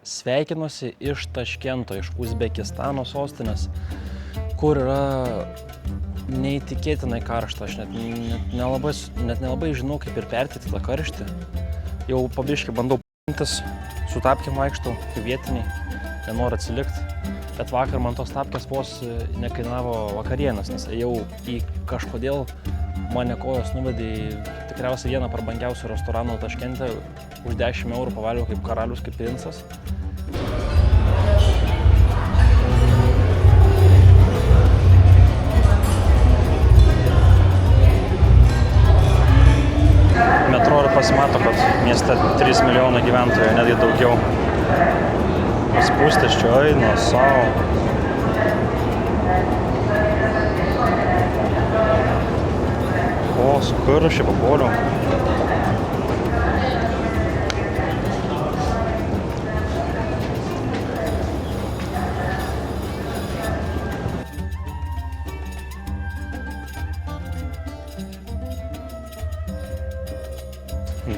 Sveikinuosi iš Taškento, iš Uzbekistano sostinės, kur yra neįtikėtinai karšta. Aš net nelabai žinau, kaip ir perteikti tą karštį. Jau pabiškai bandau p***intis, su tapkėm vaikštau, kaip vietiniai, nenoriu atsilikti. Bet vakar man tos tapkės vos nekainavo vakarienės, nes ėjau į kažkodėl mane kojos nuvedė į tikriausiai vieną prabangiausių restoranų Taškente. Už 10 eurų pavalgiau kaip karalius, kaip princas. Metro ir pasimato, kad mieste 3 milijonai gyventojų, netgi daugiau. Spūstis čia eina savo. O, skarščiai papuoliau.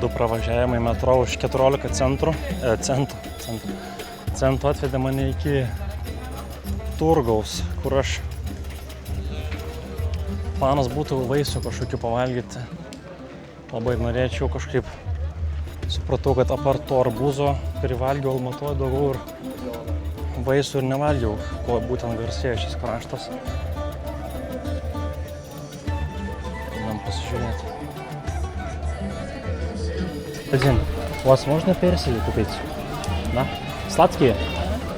Du pravažiavimai metro už 14 centų atvedė mane iki turgaus, kur aš planas būtų vaisių kažkokių pavalgyti. Labai norėčiau kažkaip, supratau, kad apart to arbūzo, kurį valgiau Almatoje, daugiau ir vaisių ir nevalgiau, kuo būtent garsėja šis kraštas. Нам pasižiūrėti. Один, у вас можно персики купить? Да? Сладкие?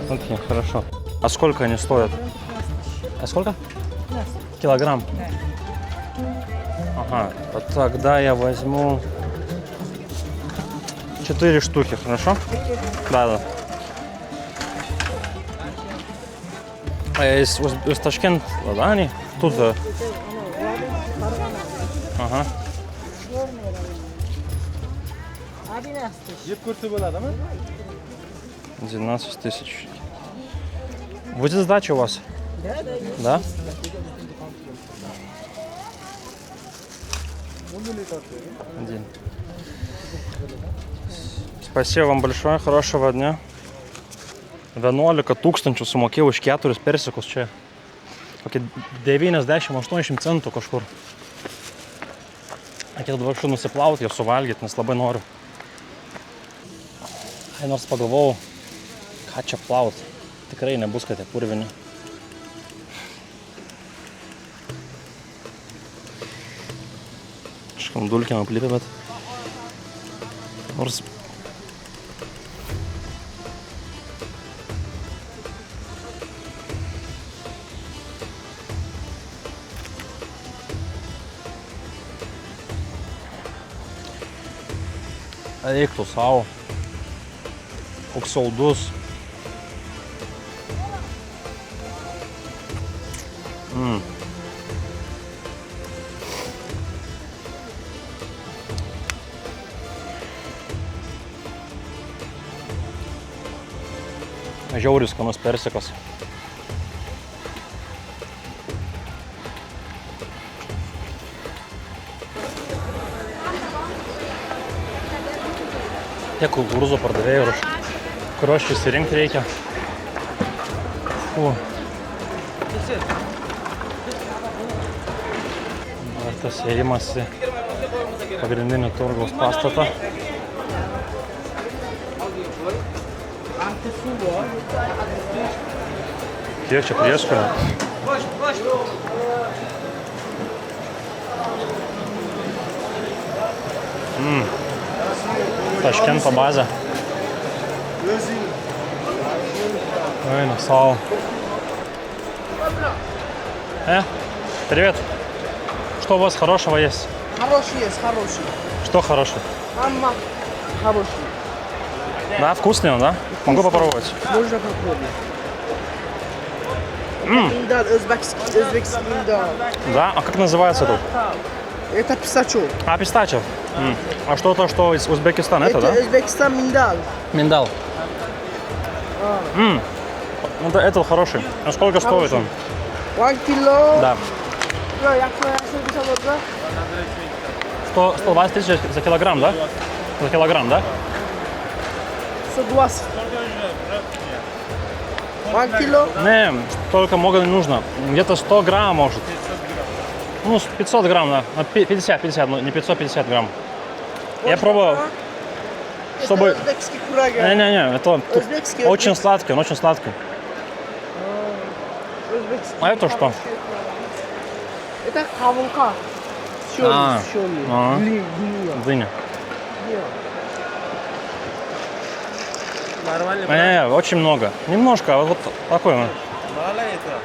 Окей, хорошо. А сколько они стоят? А сколько? Килограмм? Ага, вот тогда я возьму 4 штуки, хорошо? Да. Из Ташкента, да, они? Тут, да? Ага. 12 тысяч. Будет сдача у вас? Да? Один. Спасибо вам большое, хорошего дня. 11 tūkstančių sumokėjau už 4 persikus čia. Kokie 90-80 centų kažkur. Reikėtų dabar šių nusiplauti ir suvalgyti, nes labai noriu. Nors pagalvojau, ką čia plaut. Tikrai nebus, kad jie purvini. Kažkam dulkėm aplipė, bet nors reiktų savo. Koks saldus. Žiauriai skanus persikas. Tiek kukurūzų pardavėjų ir kuriuos išsirinkti reikia. Dar tas ėjimas į pagrindinį turgaus pastatą. Kiek čia prieškario? Taškento bazė. Ой, насал. Привет. Что у вас хорошего есть? Хороший есть, хороший. Что хороший? Амма хороший. Да, вкусный он, да? Могу попробовать. Можно попробовать. Миндаль, өзбекский миндаль. Да? А как называется тут? Это пистачок. А, пистачев. А что-то, что из Узбекистана, это, да? Это Узбекистан миндаль. Миндал. Ну, это хороший. А сколько стоит он? 1 кило. Да. 120 тысяч за килограмм, да? За килограмм, да? 120. 1 kilo. Не, только много не нужно. Где-то 100 грамм может. Ну, 500 грамм, да. 50, ну, не 550 грамм. Я пробовал, чтобы... Это узбекский курага. Не-не-не, это Узбекский, очень сладкий, он очень сладкий. Узбекский. А это что? Это кавунка. А. А. Дыня. Нормально. Не, очень много. Немножко, а вот такой. Мало это.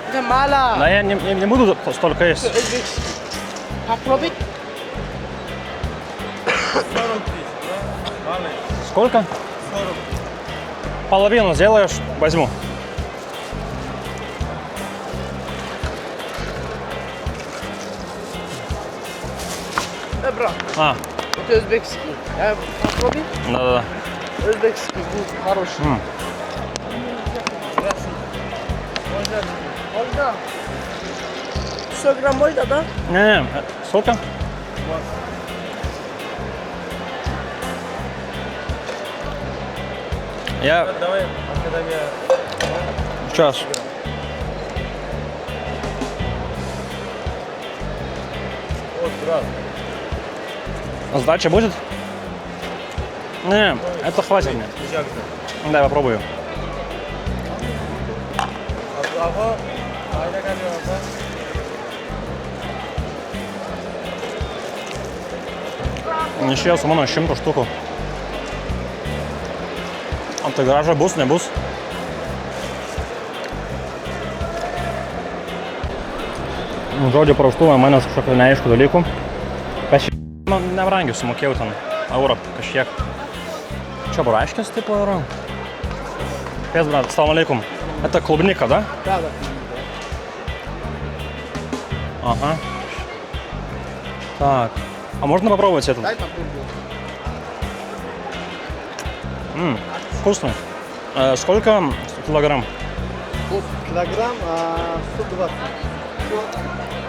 Это мало. Да я не буду столько есть. Узбекский. Попробуй. 40 тысяч, да? Мало. Сколько? 40. Половину сделаешь, возьму. Брат, А, это узбекский. Попробуй. да-да-да. Узбекский, хороший. Можно? 100 грамм можно, да? Не-не, сколько? Я Давай, академия. сейчас. Вот, брат. Сдача будет? Не, это хватит мне. Да, я попробую. Ага. Айда гeliyor abla. Ничего, сама на чем-то штуку. А ты гаража бус, не бус? Žodžiu, praustuvą mane kažkokiu neaišku dalyku. Nebrangiai sumokėjau ten eurą kažkiek. Čia braškės tipo yra. Пес, брат, салам алейкум. Это клубника, да? Да, да. Ага. Так. А можно попробовать этот? Дай попробуй. Вкусно. Сколько килограмм? Вот килограмм 120.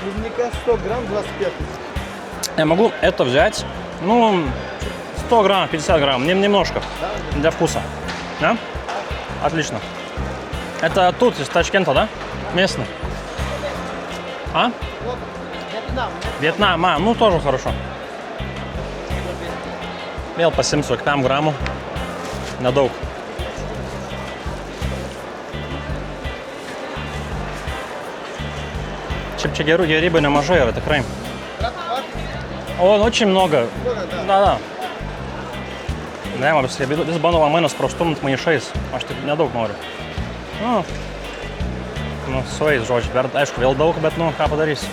Клубника 100 грамм 25. Я могу это взять, ну, 100 грамм, 50 грамм, немножко, для вкуса. Да? Отлично. Это тут, из Ташкента, да? Местный. А? Вьетнам. Вьетнам, ну тоже хорошо. Мел по 745 грамму. Надолго. Чипчигеру я рыбы не мажер, это крем. Он очень много. Да. Ne, man vis bando mainas prastumt maišais. Aš tik nedaug noriu. Nu, sueis, žodžiu, bet aišku, vėl daug, bet nu, ką padarysi.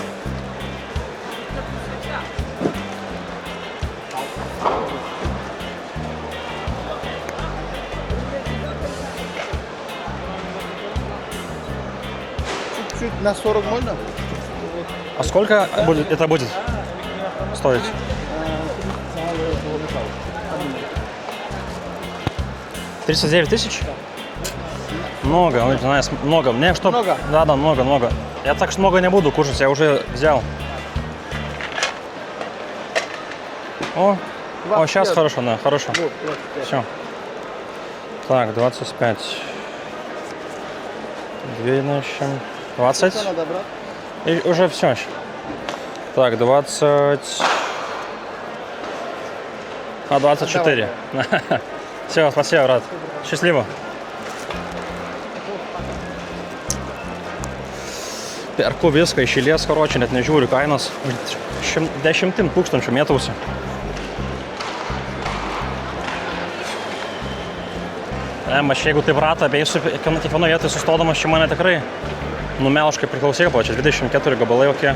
Чуть-чуть на 40 можно? А сколько это будет стоить? 39 тысяч? Много, не знаю, много. Мне что? Много? Да, много. Я так много не буду кушать, я уже взял. О, сейчас хорошо, да, хорошо. Вот, 25. Все. Так, 25. 20. Что надо, брат? И уже все. Так, 20. 24. Все, спасибо, брат. Счастливо. Perku viską iš eilės, karočią, net nežiūriu kainas. 10 tūkstančių mėtausi. Aš jeigu taip ratą abeisiu, kiekvienoje vietoje sustodamas čia mane tikrai numelškai priklausė, po čia 24 gabalai kokie.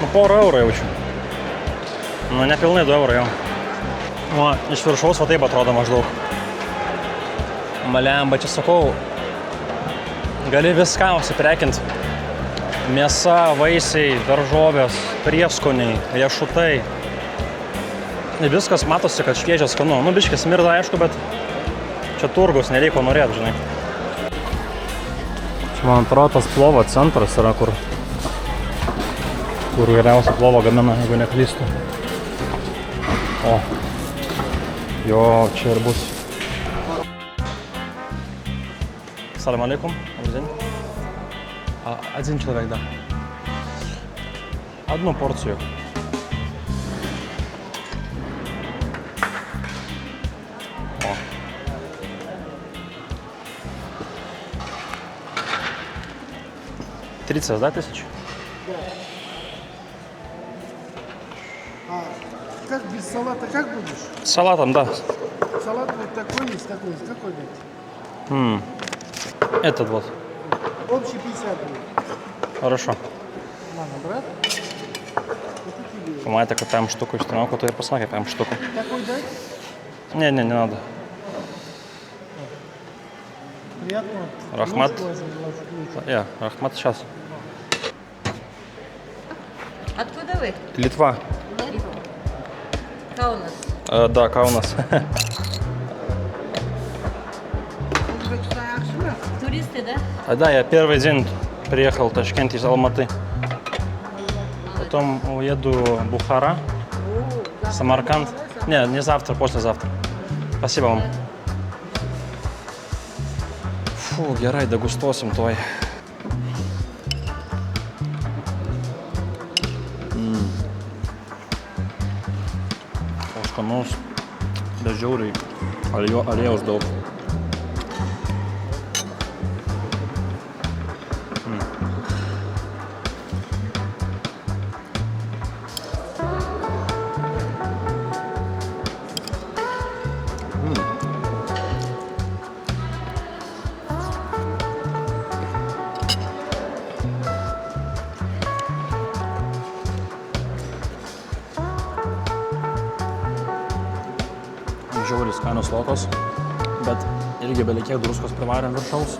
Nu, porą eurų jaučiu. Nu, nepilnai 2 eurų jau. O, iš viršaus va taip atrodo maždaug. Maliam, bet čia sakau, gali viską užsiprekinti. Mėsa, vaisiai, daržovės, prieskoniai, riešutai. Viskas matosi, kad šviežias skanu. Nu, biškis smirda, aišku, bet čia turgus, nereikia norėti, žinai. Čia, man atrodo, tas plovo centras yra, kur geriausia plovo gamina, jeigu neklystu. O, jo, čia ir bus. Салам алейкум. Добрый день. Один человек, да. Одну порцию. О. $30, да, тысяч? А как без салата, как будешь? С салатом, да. Салат вот такой есть, такой есть. Какой дать? Этот вот. Общий 50 будет. Хорошо. Ладно, брат. Вот такие. Помайте купаем штуку, установку, то я посмотрю, купаем штуку. Такой дать? Не надо. Приятного. Рахмат. Ложку возьми, ложку. Рахмат сейчас. Откуда вы? Литва. Каунас. Да, Каунас. Туристы, да? Да, я первый день приехал в Ташкент из Алматы. Потом уеду в Бухара, Самарканд. Не завтра, послезавтра. Спасибо вам. Фу, герой дегустосим твой. Skanus, bet žiauriai aliejaus daug. Žiauriai skanus lokos, bet irgi belikiek druskos privarėm viršaus.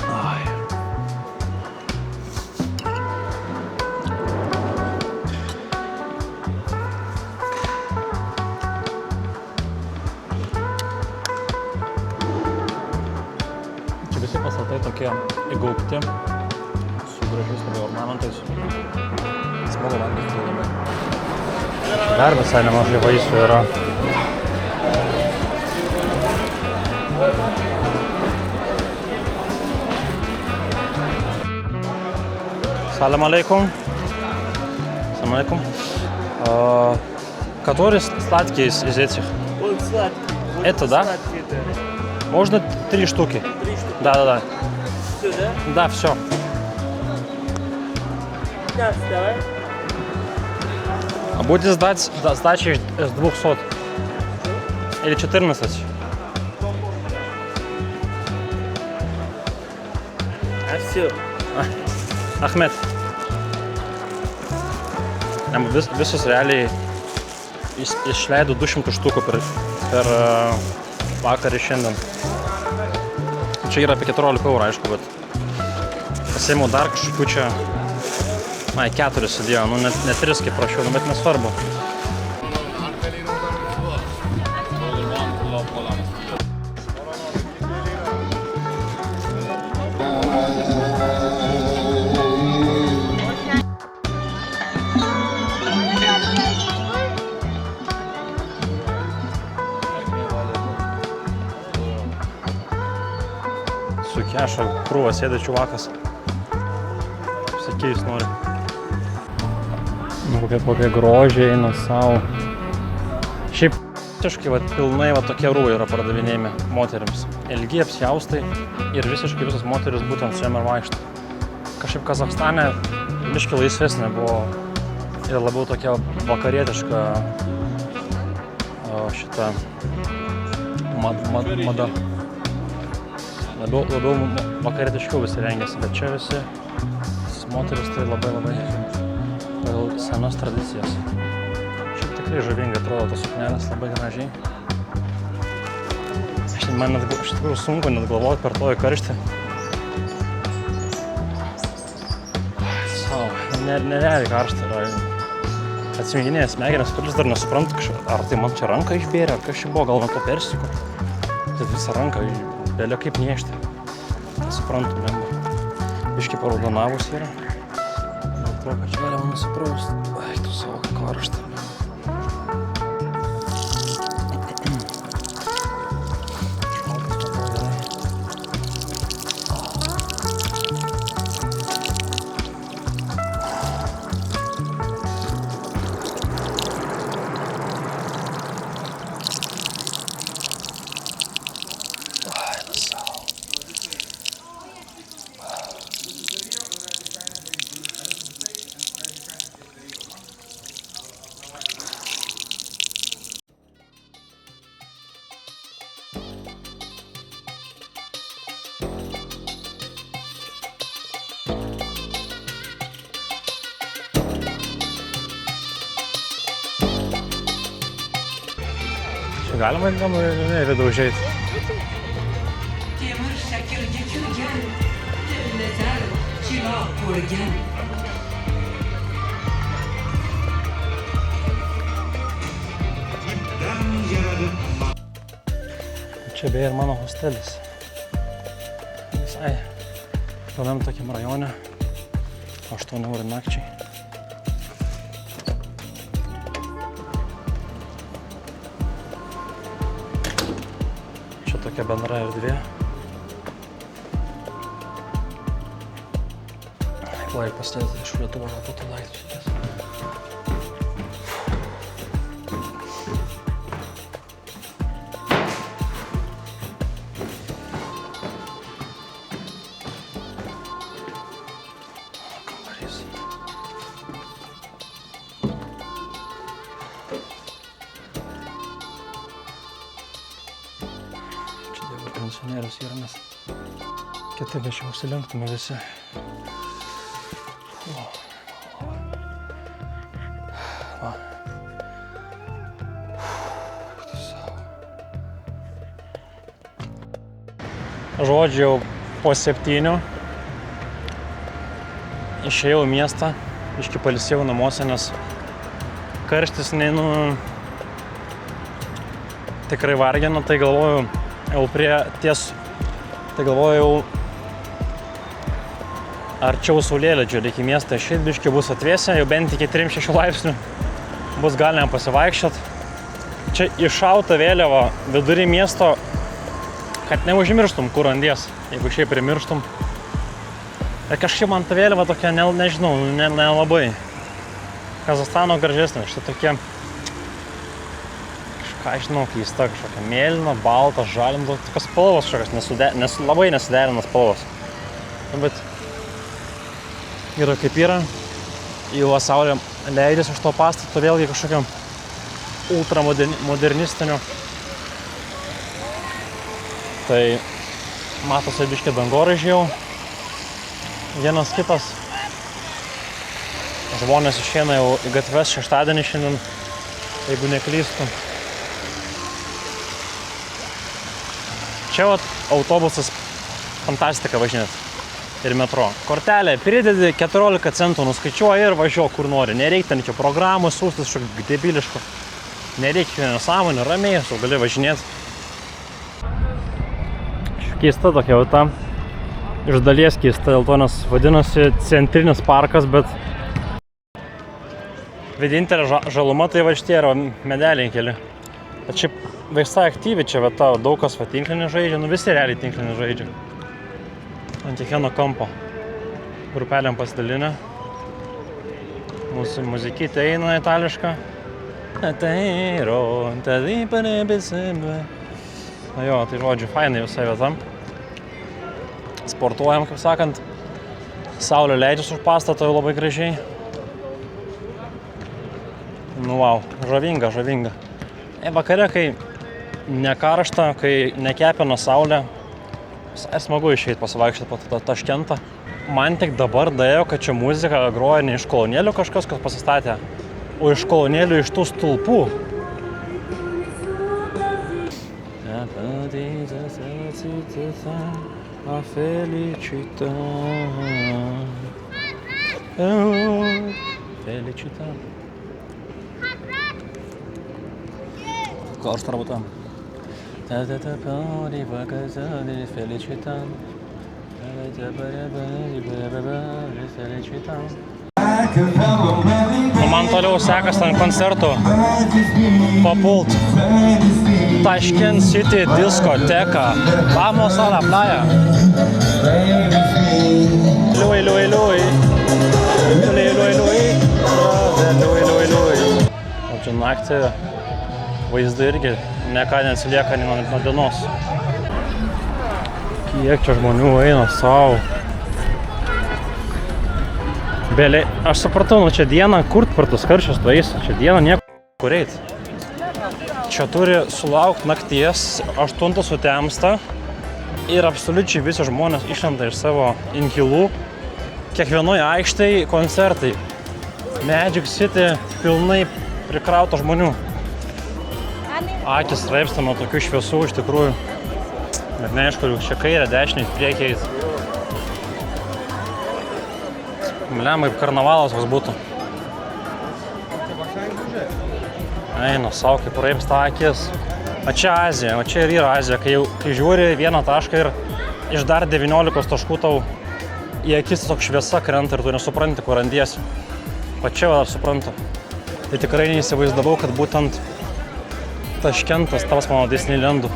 Ai. Čia visi pastatai tokie įgaubti, su gražiais labai ornamentais. Smagu valgyti tai labai. Dar visai nemažai vaisių yra. Салам алейкум. Салам алейкум. Который сладкий из этих? Он сладкий. Вот Это, да? сладкий, да. Можно 3 штуки? 3 штуки. Да. Все, да? Да, все. 15 давай. А будет сдачи с 200? Или 14? А все. Ахмед. Visus realiai išleido 200 štukų per vakarį šiandien. Čia yra apie 14 eurų, aišku, bet pasiėmiau dar kažkokių čia, 4 sudėjau, ne 3 kaip prašiau, bet nesvarbu. Su kešo krūva sėdė čiuvakas. Apsikeis nori. Kokie grožiai eina savo. Šiaip visiškai pilnai tokie rūbai yra pardavinėjami moteriams. Ilgi apsiaustai ir visiškai visas moteris būtent su jam ir vaikšto. Kažkaip Kazachstane biški laisvesnė buvo ir labiau tokia vakarietiška šita mada. Labiau vakarietiškiau visi rengiasi, bet čia visi moteris tai labai pagal senas tradicijas. Šiaip tikrai žavingai atrodo tos suknelės, labai gražiai. Man iš tikrųjų sunku net galvoti per tokį karštį. Nerealiai karštą yra. Atsijunginėja smegenys, kuris dar nesuprantu, ar tai man čia ranką išbėrė, ar kas čia buvo, gal nuo to persiko. Tai visą ranką belė kaip niešti. Nesuprantu, biški paraudonavus yra. Atrodo, kad čia galima nusipraust. Tu savo karštą. Čia galima vidų užeiti. Čia beje ir mano hostelis. Visai vienam tokiam rajone. 8 eurų nakčiai. Čia tokia bendra erdvė. Lai pasitėti iš Lietuvos būtų laiktų. Pensionierius yra, nes kitaip aš jau užsilenktume visi. Žodžiu, jau po 7 išėjau į miestą, iški pailsėjau namuose, nes karštis tikrai vargino, tai galvoju, jau prie ties, tai galvojau, arčiau saulėlydžio reikia miestą išeit, biškį bus atvėsę, jau bent iki 3-6 laipsnių bus galima pasivaikščiot. Čia iššauta vėliava vidury miesto, kad neužmirštum, kur randies, jeigu šiaip primirštum. Ir kažkaip man ta vėliava tokia, nežinau, nelabai. Kazachstano gražesnė, štai tokie, ką žinau, keista kažkokia mėlyna, balta, žalim, tokios spalvos kažkokios, labai nesuderina spalvos. Bet yra kaip yra, jau saulė leidžiasi iš to pastato vėlgi kažkokio ultramodernistinio. Tai matosi biškį dangoraižiai jau, vienas kitas. Žmonės išeina jau į gatves šeštadienį šiandien, jeigu neklystu. Čia autobusas fantastika važinėt ir metro. Kortelė pridedi 14 centų, nuskaičiuoji ir važiuoji kur nori. Nereikia ten čia programų siūstis kažkokio debiliško. Nereikia nesąmonė, ramiai, tu gali važinėti. Keista tokia vieta. Iš dalies keista, dėl to nes vadinasi centrinis parkas, bet vienintelė žaluma tai va šitie yra medeliai keli. Bet šiaip visai aktyvi čia vieta, daug kas va tinklinį žaidžia, visi realiai tinklinį žaidžia. Ant kiekvieno kampo. Grupelėm pasidalinę. Mūsų muzikytė eina itališka. Na jo, tai žodžiu, fainai visai vieta. Sportuojam, kaip sakant. Saulė leidžiasi už pastatą jau labai gražiai. Wow, žavinga, žavinga. Vakare, kai nekaršta, kai nekepina saulė, visai smagu išeit pasivaikščioti po Taškentą. Man tik dabar daėjo, kad čia muzika groja ne iš kolonėlių kažkas, kas pasistatė, o iš kolonėlių iš tų stulpų. Felicità. Karštą работаем. Man toliau sekas ant koncertų papult. Tashkent City diskoteka. Vamos a la playa. Lui, lui, lui. Lui, lui, lui. Lui, lui, lui. O čia naktį vaizdai irgi neką neatsilieka nuo dienos. Kiek čia žmonių eina savo. Bėlė, aš supratau, čia dieną, kur per tos karščius tu eisi, čia dieną nieko kur eit. Čia turi sulaukti nakties, 8 sutemsta ir absoliučiai visi žmonės išlenda iš savo inkilų. Kiekvienoje aikštėje koncertai. Magic City pilnai prikrauta žmonių. Akis raipsta nuo tokių šviesų iš tikrųjų. Bet neaišku, čia kairė, dešinė, priekiai. Blemba, kaip karnavalas vos būtų. Eina, savo kaip raipsta akis. O čia Azija, o čia ir yra Azija, kai žiūri vieną tašką ir iš dar 19 taškų tau į akis tiesiog šviesa krenta ir tu nesupranti, kur randiesi. O čia dar suprantu. Tai tikrai neįsivaizdavau, kad būtent Taškentas taps mano Disneylandu.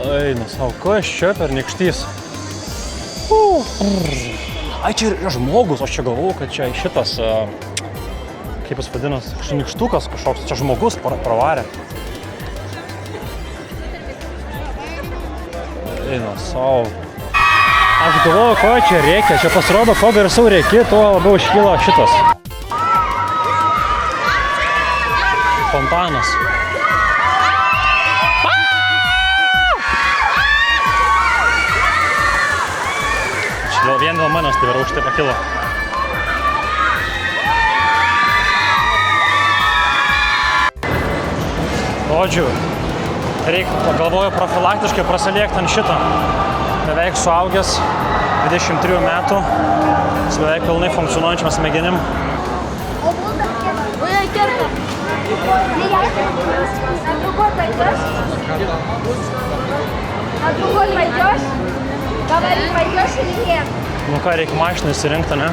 Eina savo, kas čia per nykštys? Ai, čia yra žmogus, aš čia galvoju, kad čia šitas, kaip jis vadinas, nykštukas kažkoks, čia žmogus pravarė. Eina savo. Aš galvoju, ko čia reikia, čia pasirodo, ko garsiau reikia, tuo labiau iškyla šitas. Fontanas. Čia vien dėl manęs tai yra už tai pakilo. Žodžiu, reikia, pagalvoju, profilaktiškai prasilėkti ant šitą. Beveik suaugęs, 23 metų, su beveik pilnai funkcionuojančiam smegenim. На другой пойдешь? Говори, пойдешь или нет? Nu ką, reikia mašiną įsirinkti, ne?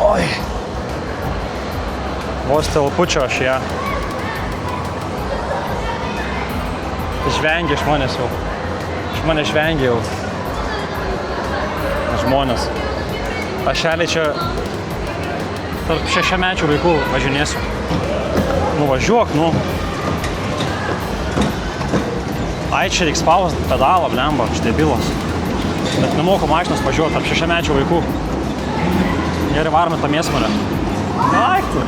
Oi. Vos telpučio aš ją. Žvengia iš manęs jau. Iš manęs žvengia jau. Žmonės. Aš realiai čia tarp 6-mečių vaikų važinėsiu. Nuvažiuok, nu. Ai, čia reiks spaust pedalą, blemba, aš debilas. Bet nemoku mašinos važiuoti tarp 6-mečių vaikų. Gerai varome tą mėsmalę. Naktį.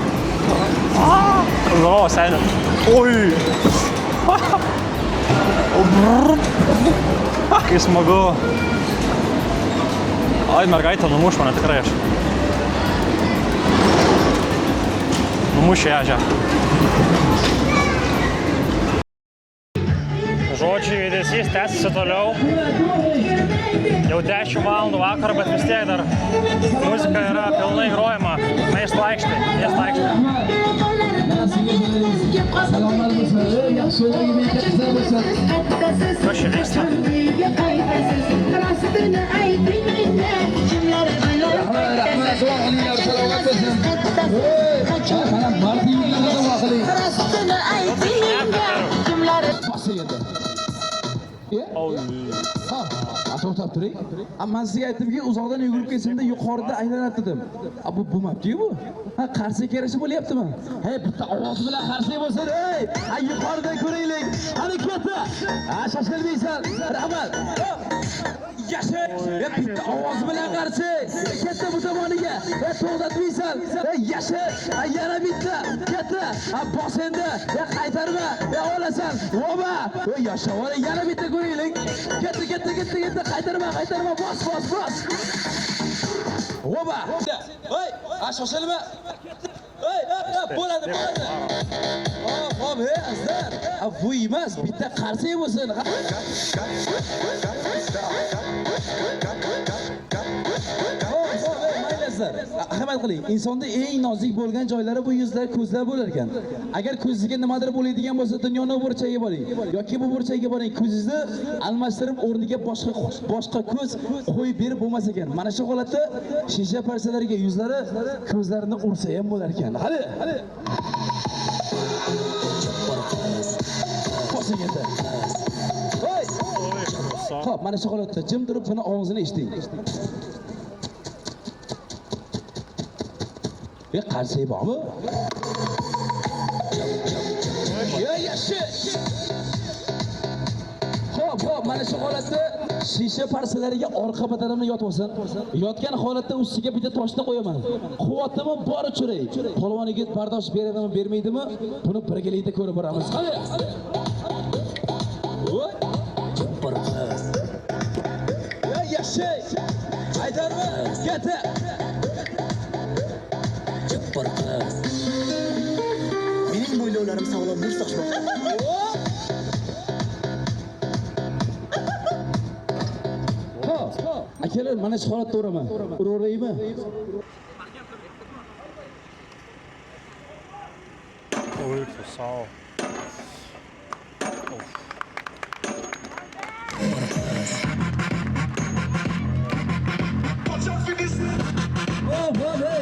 Zdorovo, senė. Oi. Kai smagu. Ai, mergaitė numuš mane tikrai aš. Numušė ją, čia. Žodžiu, judesys tęsiasi toliau. Jau 10 valandų vakaro, bet vis tiek dar muzika yra pilnai grojama. Miesto aikštė, miesto aikštė. Kas čia vyksta? To'xtab turing. Men sizga aytdimki, uzoqdan yugurib kelsamda yuqorida aylanib dedim. Bu bo'lmabdi-ku bu. Ha, qarshi kelishi bo'lyaptimi? Hey, bitta ovoz bilan qarshi bo'lsin, ey! Ha, yuqoridan ko'raylik. Harakatda. Ha, shoshilmaysan. Rahmat. Yasha! Bitta ovoz bilan qarshi. Katta bu tomoniga. To'xtatmaysan. Yasha! Yana bitta. Katta. Bos endi. Qaytarma. Olasan. Voba. Yasha, yana bitta ko'raylik. Katta. Qaytarma. Bos. Voba. Hey, shoshilma. Hey, bo'ladi. Hop, hey, azar. Bu emas, bitta qarshi bo'lsin. Rahmat qiling. Insonda eng nozik bo'lgan joylari bu yuzlar, ko'zlar bo'lar ekan. Agar ko'zingizga nimadir bo'ladigan bo'lsa, dunyoning burchagiga boring yoki bu burchagiga boring. Ko'zingizni almashtirib o'rniga boshqa ko'z qo'yib berib bo'lmas ekan. Mana shu holatda shisha parchalariga yuzlari, ko'zlarini ursa ham bo'lar ekan. Hali. Bosingizda. Voy. Xo'p, mana shu holatda jim turib buni ovozini eshiting. Qarshi bormi? Yasha. Xo'p, mana shu holatda shisha parchalariga orqa badalimni yotib olsin. Yotgan holatda ustiga bitta toshni qo'yaman. Quvvatimi bor churay. Polvon yigit bardosh beradimi, bermaydimi? Buni birgalikda ko'rib boramiz. Qani? Yasha. Aytarmi? Keta. Jabbar qilib. Mening mo'ylovlarim sog'lom nur sochmoqda. Akalar, mana shu holatda uraman. Uraveraymi? Oj, för sal.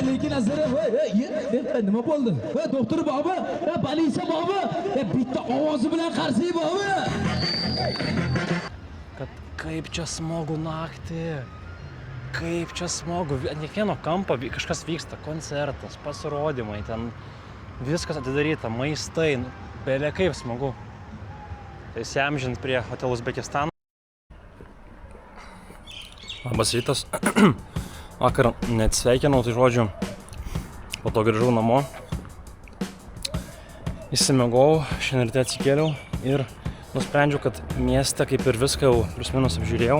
Lekin azara nima bo'ldi? Doktor bobo, politsiya bobo, bitta ovozi bilan qarshi bobo. Kaip čia smagu naktį. Kaip čia smagu. Ant kiekvieno kampo kažkas vyksta. Koncertas, pasirodymai, ten viskas atidaryta, maistai. Belia kaip smagu. Tai įsiamžint prie hotelų Uzbekistano. Labas rytas. Vakar neatsveikinau, tai žodžiu, po to grįžau namo. Įsimegau, šiandien ryte atsikėliau ir nusprendžiau, kad mieste kaip ir viską jau plius minus apžiūrėjau.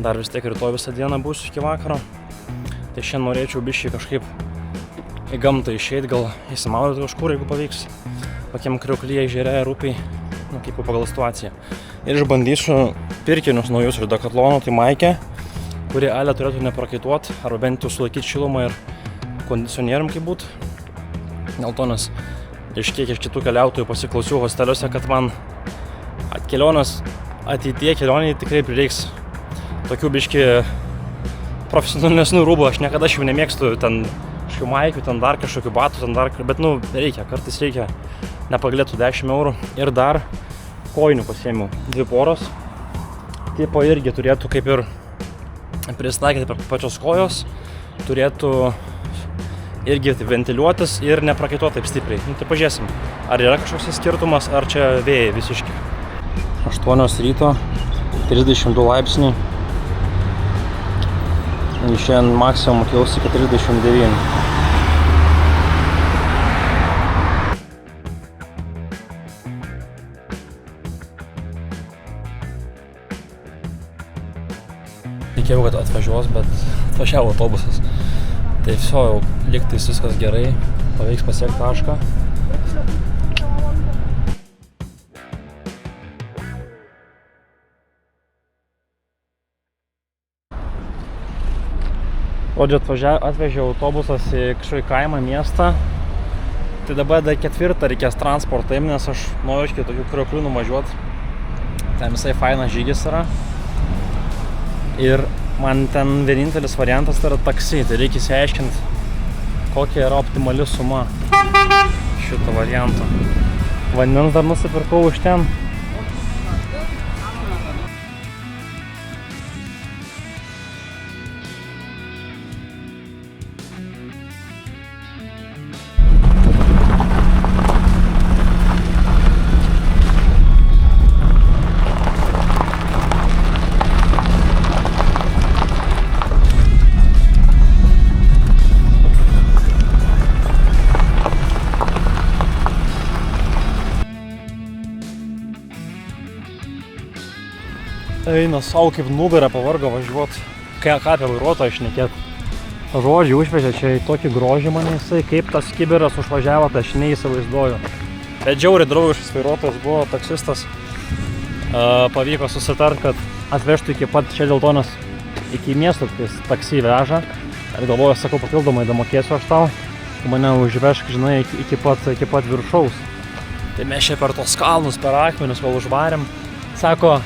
Dar vis tiek rytoj visą dieną būsiu iki vakaro. Tai šiandien norėčiau biškį kažkaip į gamtą išeit, gal įsimaudyti kažkur, jeigu pavyks. Kokiam Krioklyje ežere ir upiai, kaip pagal situaciją. Ir išbandysiu pirkinius naujus iš Decathlonų, tai maikė, kuri ale turėtų neprakaituoti, arba bent jau sulaikyti šilumą ir kondicionierium kaip būt. Dėl to, nes iš kiek iš kitų keliautojų pasiklausiau hosteliuose, kad man kelionės ateityje kelionėje tikrai prireiks tokių biški profesionalesnių rūbų. Aš niekada šių nemėgstu ten kažkokių maikių, ten dar kažkokių batų, ten dar, bet reikia, kartais reikia nepagailėtų 10 eurų. Ir dar kojinių pasiėmiau 2 poros. Tipo irgi turėtų kaip ir pristaikyti prie pačios kojos, turėtų irgi ventiliuotis ir neprakaituoti taip stipriai. Tai pažiūrėsim, ar yra kažkoks skirtumas, ar čia vėjai visiški. 8 ryto, 32 laipsniai. Šiandien maksimum kils iki 39. Tikėjau, kad atvažiuos, bet atvažiavo autobusas. Tai viso jau lygtais viskas gerai, pavyks pasiekti tašką. Žodžiu, atvežė autobusas į kažkokį kaimą, miestą. Tai dabar dar 4 reikės transportą, nes aš noriu iki tokių Krioklių nuvažiuoti. Ten visai fainas žygis yra. Ir man ten vienintelis variantas tai yra taksi, tai reikia įsiaiškinti, kokia yra optimali suma šito varianto. Vandens dar nusipirkau iš ten. Eina savo kaip nugarą pavargo važiuoti, ką apie vairuotoją šnekėt. Žodžiu, užvežė čia į tokį grožį mane jisai, kaip tas kibiras užvažiavo, tai aš neįsivaizduoju. Bet žiauriai draugiškas vairuotojas buvo, taksistas. Pavyko susitart, kad atvežtų iki pat čia dėl to, nes iki miesto taksi veža. Ir galvoju, sakau, papildomai damokėsiu aš tau. Mane užvežk, žinai, iki pat viršaus. Tai mes čia per tos kalnus, per akmenis vėl užvarėm. Sako,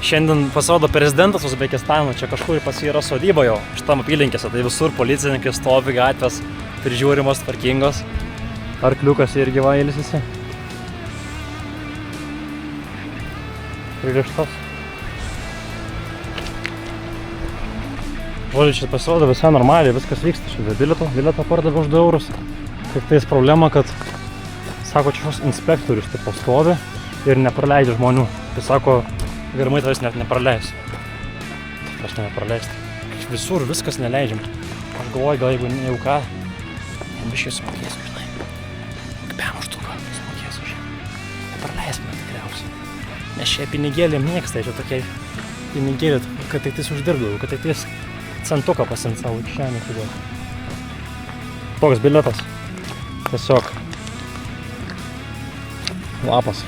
šiandien pasirodo prezidentas Uzbekistano, čia kažkur pas jį yra sodyba jau, šitam apylinkėse, tai visur policininkai stovi, gatvės prižiūrimos, tvarkingos. Arkliukas irgi va ilsisi. Pririštas. Žodžiu, čia pasirodo visai normaliai, viskas vyksta. Čia bilietą pardavė už 2 eurus. Tik tais problema, kad, sako, čia šos inspektorius taip pastovi ir nepraleidžia žmonių. Tai sako, galimai tavęs net nepraleis. Aš nepraleist. Visur viskas neleidžiam. Aš galvoju, gal jeigu jau ką, biškai sumokėsiu, žinai. Kpiam užtuko, sumokėsiu už ją. Nepraleis man tikriausiai. Nes šie pinigėlė mėgsta, čia tokie pinigėlė, kad tik tais uždirbdavau, kad tik tais centuką pasimt savo kišenį atiduoti. Toks bilietas. Tiesiog. Lapas.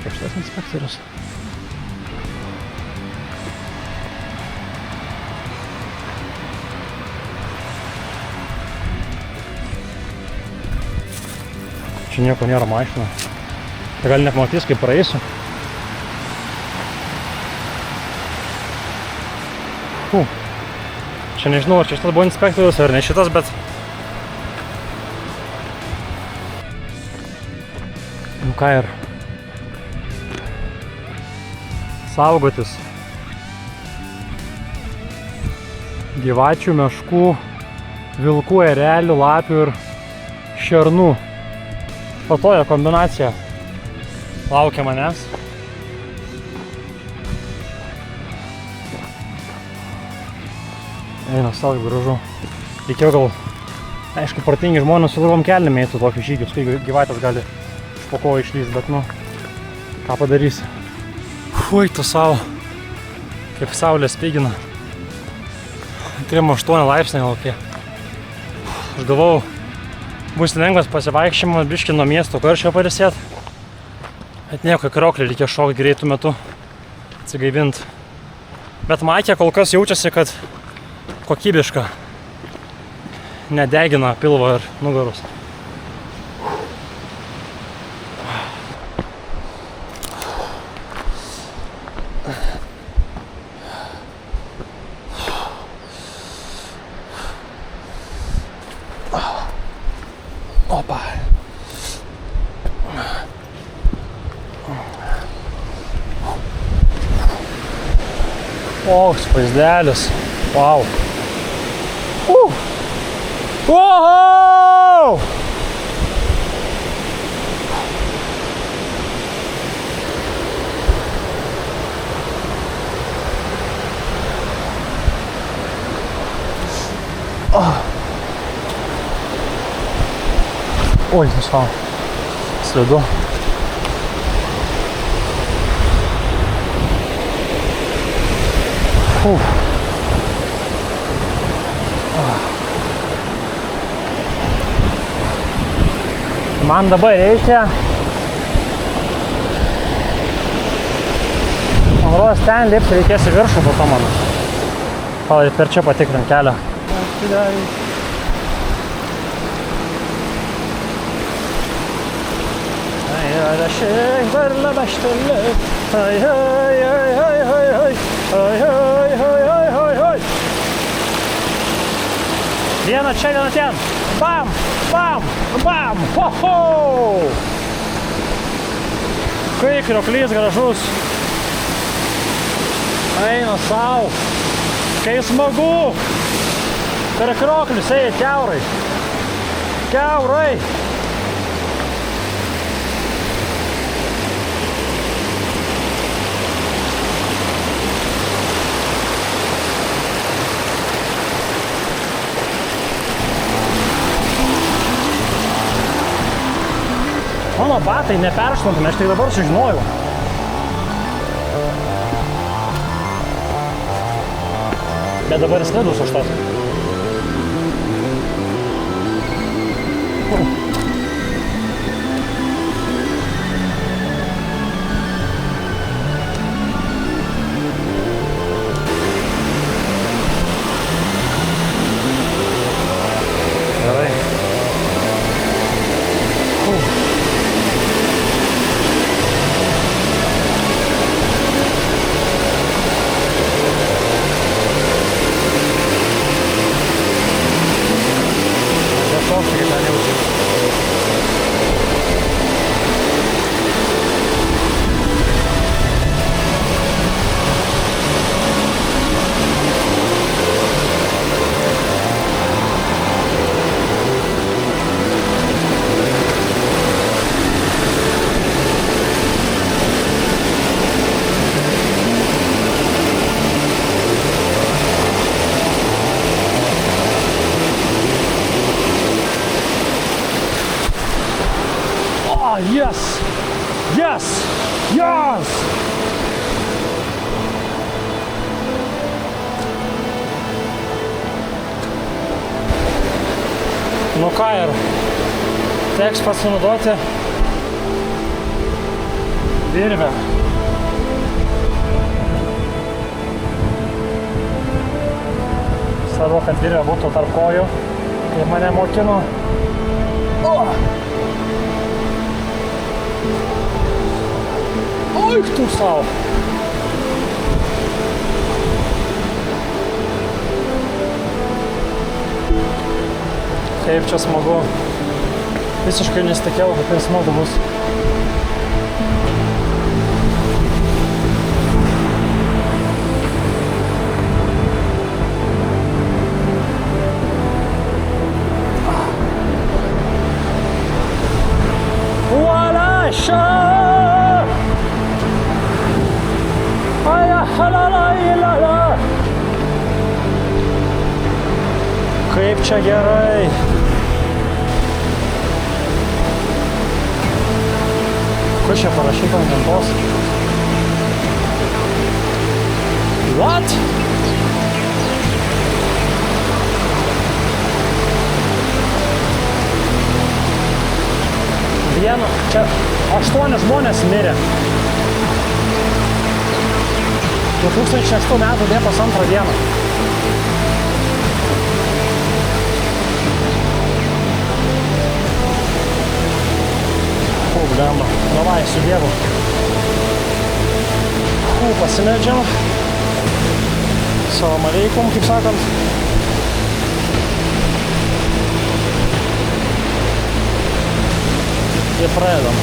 Čia šitas inspektorius. Čia nieko nėra mašina. Tai gal nepamatys, kaip praeisiu. Čia nežinau, ar čia šitas buvo inspektorius, ar ne šitas, bet... Nu ką ir... Saugotis. Gyvačių, meškų, vilkų, erelių, lapių ir šernų. Patoja kombinacija laukia manęs. Eina savo gražu. Reikėjo gal, aišku, protingi žmonės su ilgom kelnėm eitų tokius žygius, kai gyvatės gali iš po kojo išlįst, bet nu, ką padarysi. Fui, tu savo, kaip saulė spigina. 3-8 laipsniai laukia. Aš galvau, bus lengvas pasivaikščiojimas, biškį nuo miesto karščio pailsėt. Bet nieko, į krioklį reikia šokti greitų metu, atsigaivint. Bet Maikė kol kas jaučiasi, kad kokybiška, nedegina pilvo ir nugarus. Opa. Koks vaizdelis. Wow. Wow! Ой, зашел. Сlidu. Man dabar reikia, man rodos ten lipti reikės į viršų po to man. Gal ir per čia patikrint kelią. Viena čia, viena ten. Bam! Bam! Bam! Ho ho! Kaip krioklys gražus. Eina sau. Kai smagu. Per krioklius eina kiaurai. Kiaurai. Mano batai neperšlampami, aš tai dabar sužinojau. Bet dabar slidus užtat. Gerai. Yes! Yes! Yes! ką ir teks pasinaudoti virvę. Svarbu, kad virvė būtų tarp kojų, kaip mane mokino. Oi, tu savo. Kaip čia smagu. Visiškai nesitikėjau, kad tai smagu bus. Voila, šaa! Aja, halala, ilala! Kaip čia gerai! Kur čia parašyta ant lentos? What? Čia 8 žmonės mirė. 2006 metų Liepos 2 dieną. Blemba. Davai, su Dievu. Pasimeldžiam. Salam aleikum, kaip sakant. Ir pradedam.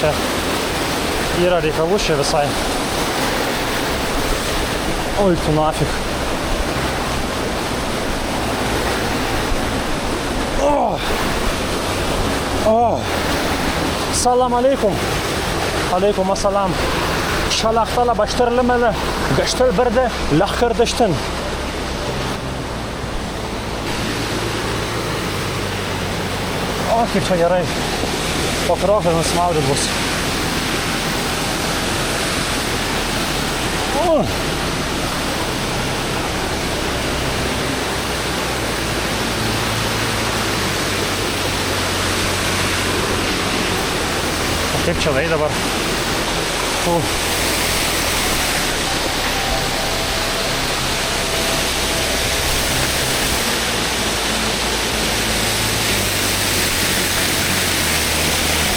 Čia yra reikalų čia visai. Oi, tu nafik. Salam aleikum. Aleikum assalam. Şalaxtala baştırılmalı. Gaştır birde lahkırdıştın. Kaip čia gerai. Po krokas nusmaudyt bus. Kaip čia lai dabar?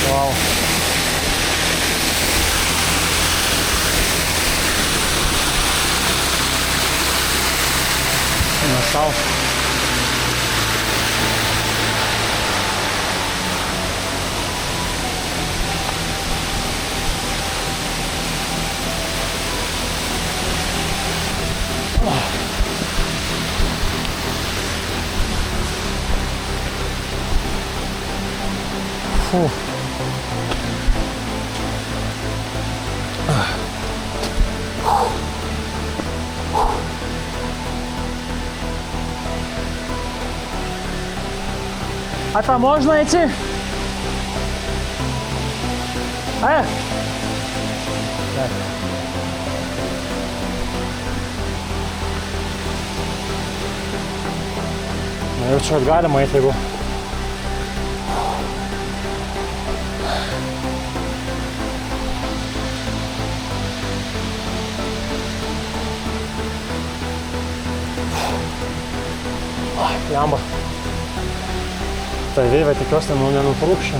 Wow. Nasal. А там можно идти? Так. Nu jau čia galima eiti, jeigu. Jamba. Tai virvė tikiuosi nenutrūks čia.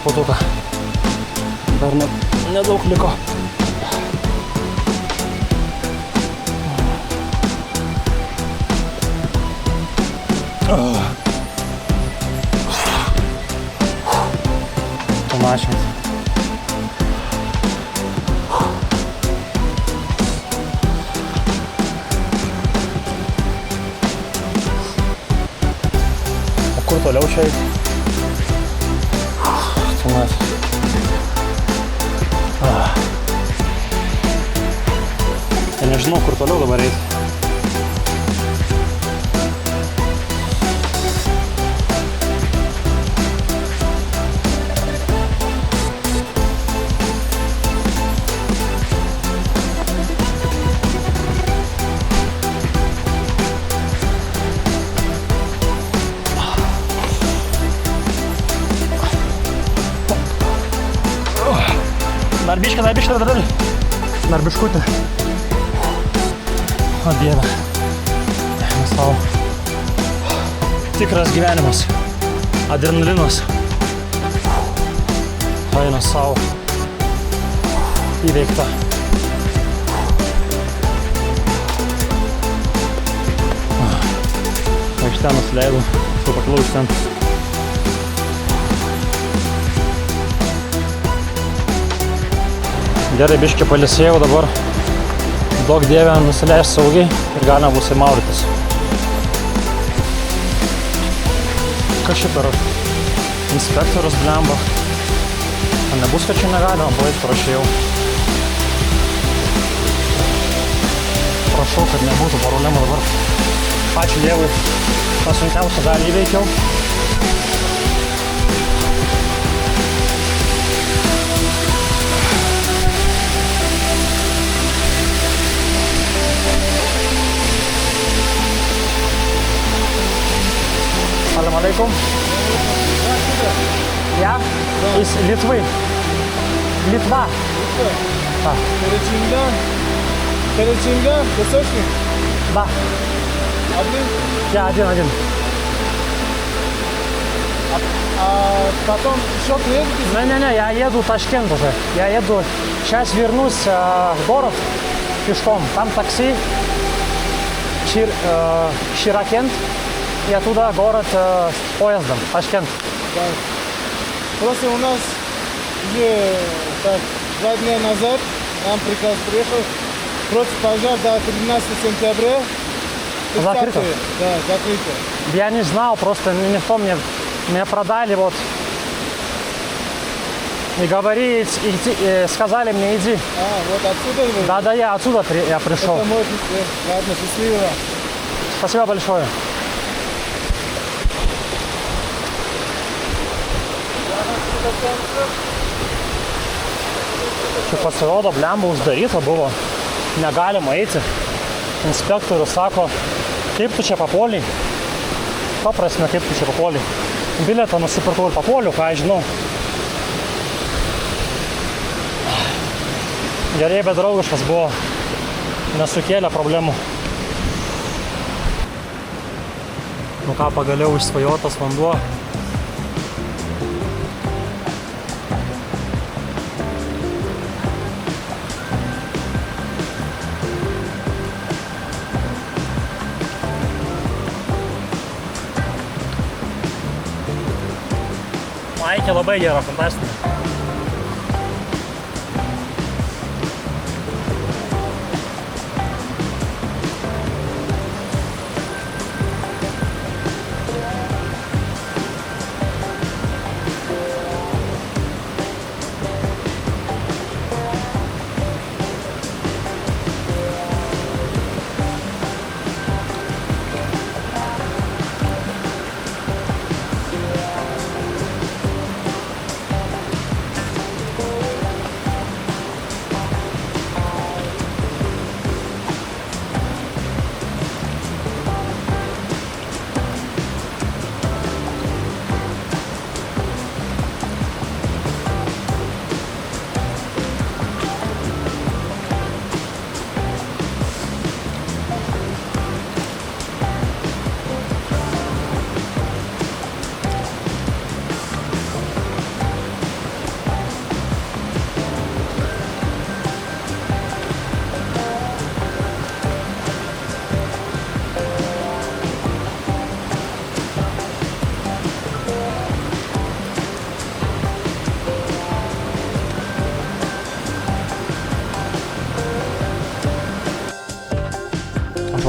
truputuką. Dar nedaug liko. Tumačiant. O kur toliau šiai? Tumas. Nežinau, kur toliau dabar eiti. Dar biškutį. Dar biškutį. O Dieve. Savo. Tikras gyvenimas. Adrenalinas. Eina savo. Įveikta. O iš ten nusileidau. Su pakilau iš ten. Gerai, biškį palisėjau dabar. Daug Dieve nusileis saugiai ir galima bus įmaurytis. Kas šį per inspektorius blemba? Nebus, kad čia negalima, baigt prašėjau. Prašau, kad nebūtų problemų dabar. Ačiū Dievui, tą sunkiausią dalį įveikiau. Salam alaikum. Я из Литвы. Литва. Перечинга, кусочки? Да. Один? Я один. Потом еще приедете? Не, я еду в Ташкент уже. Я еду, сейчас вернусь в город пешком. Там такси, Широкент. И оттуда город с поездом, Ташкент. Да. Просто у нас уже 2 дня назад нам приказ приехал против пожара до 13 сентября. Закрыто? Да, закрыто. Я не знал, просто никто мне продали вот. И говорили, сказали мне иди. Вот отсюда вы? Да, я отсюда я пришел. Это мой путь. Ладно, счастливо. Спасибо большое. Čia pasirodo, blemba uždaryta buvo, negalima eiti. Inspektorius sako, kaip tu čia papuoliai? Paprasme, kaip tu čia papuoliai? Bilietą nusipirkau ir papuoliu, ką aš žinau. Gerai, bet draugiškas buvo, nesukėlė problemų. Nu ką, pagaliau išsvajotas vanduo. Maikė labai gera, fantastinė.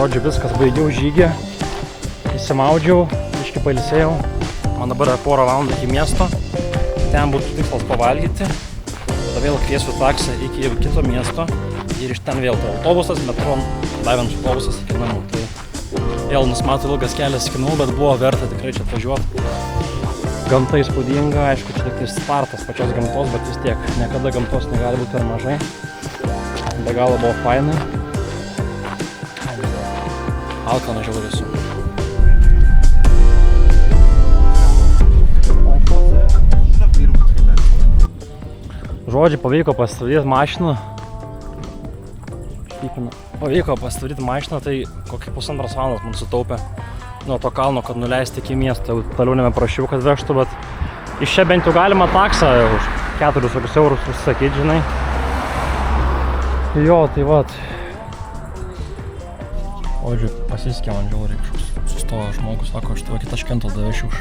žodžiu, viskas, baigiau žygį, įsimaudžiau, iški pailsėjau. Man dabar yra porą valandų iki miesto, ten būtų tikslas pavalgyti, tada vėl kviesiu taksą iki kito miesto ir iš ten vėl tai autobusas, metro, dar vienas autobusas iki namų. Tai vėl nusimato ilgas kelias iki namų, bet buvo verta tikrai čia atvažiuoti. Gamta įspūdinga, aišku, čia tik tai startas pačios gamtos, bet vis tiek niekada gamtos negali būti per mažai. Be galo buvo fainai. Alkanas žiauriai esu. Žodžiu, pavyko pasistatyti mašiną. Pavyko pasistatyti mašiną, tai kokį 1,5 valandos man sutaupė nuo to kalno, kad nuleisti iki miesto. Toliau nebeprašiau, kad vežtų, bet iš čia bent jau galima taksą už 4 eurus užsakyti, žinai. Jo, tai vat. Žodžiu, pasiskė man žiauriai, kažkoks sustojo žmogus, sako, aš tavo kitą Taškentą davešiu už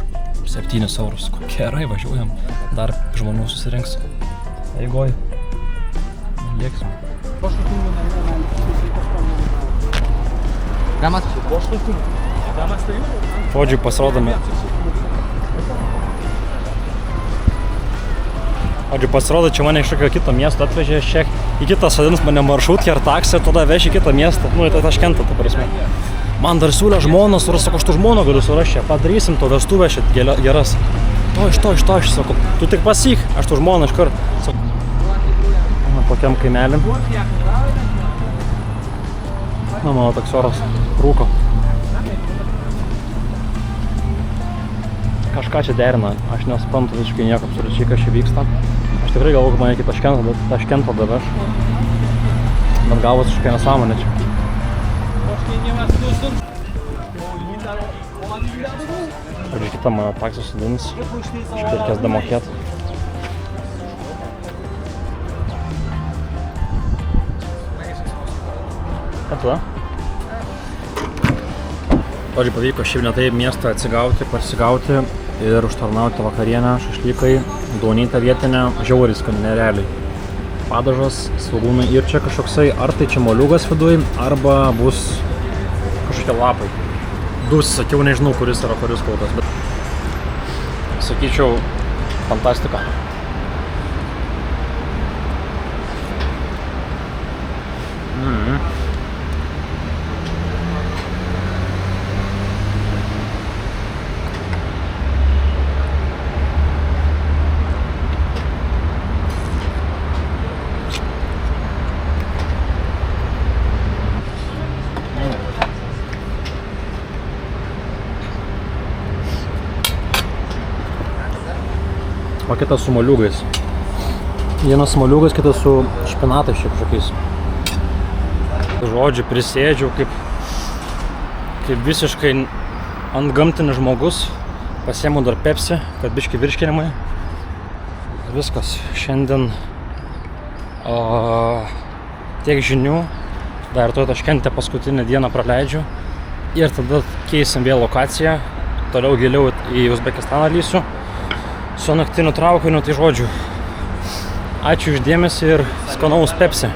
7 eurus. Gerai, važiuojam, dar žmonių susirinks. Eigoj. Lėksim. Žodžiu, pasirodome. Pasirodo, čia mane iš kokio kito miesto atvežė šiek. Į kitą sodins mane maršrutkė ar taksą, tada veš į kitą miestą. Nu, į tą Taškentą, ta prasme. Man dar siūlė žmoną surasti, sako, aš tų žmoną galiu surasti čia. Padarysim to vestuvę šit geras. Iš to, sako, tu tik pasyk, aš tų žmoną iškart. Tokiam kaimelim. Na, mano toks oras rūko. Kažką čia derina, aš nesuprantu visiškai nieko absoliučiai, kas čia vyksta. Aš tikrai galvoju, kad mane iki Taškento daveš. Bet galvos kažkokia nesąmonė čia. Ir kitą mano taksą sudins, šitą reikės damokėt. Ką tada? Žodžiu, pavyko šiaip ne taip miestą atsigauti, pasigauti ir užtarnauti vakarienę, šašlykai, duonytę vietinę, žiauriai skani, nerealiai. Padažas, svogūnai ir čia kažkoksai, ar tai čia moliūgas viduj, arba bus kažkokie lapai. Du sakiau, nežinau, kuris yra kuris kautas, bet sakyčiau, fantastika. O kitas su moliūgais. Vienas moliūgas, kitas su špinatais šiek kažkokiais. Žodžiu, prisėdžiau kaip visiškai antgamtinis žmogus. Pasiėmiau dar Pepsi, kad biški virškinimai. Viskas. Šiandien tiek žinių. Dar toje Taškente paskutinę dieną praleidžiu. Ir tada keisim vėl lokaciją. Toliau giliau į Uzbekistaną lysiu. Su naktiniu traukiniu, tai žodžiu. Ačiū už dėmesį ir skanaus Pepsi.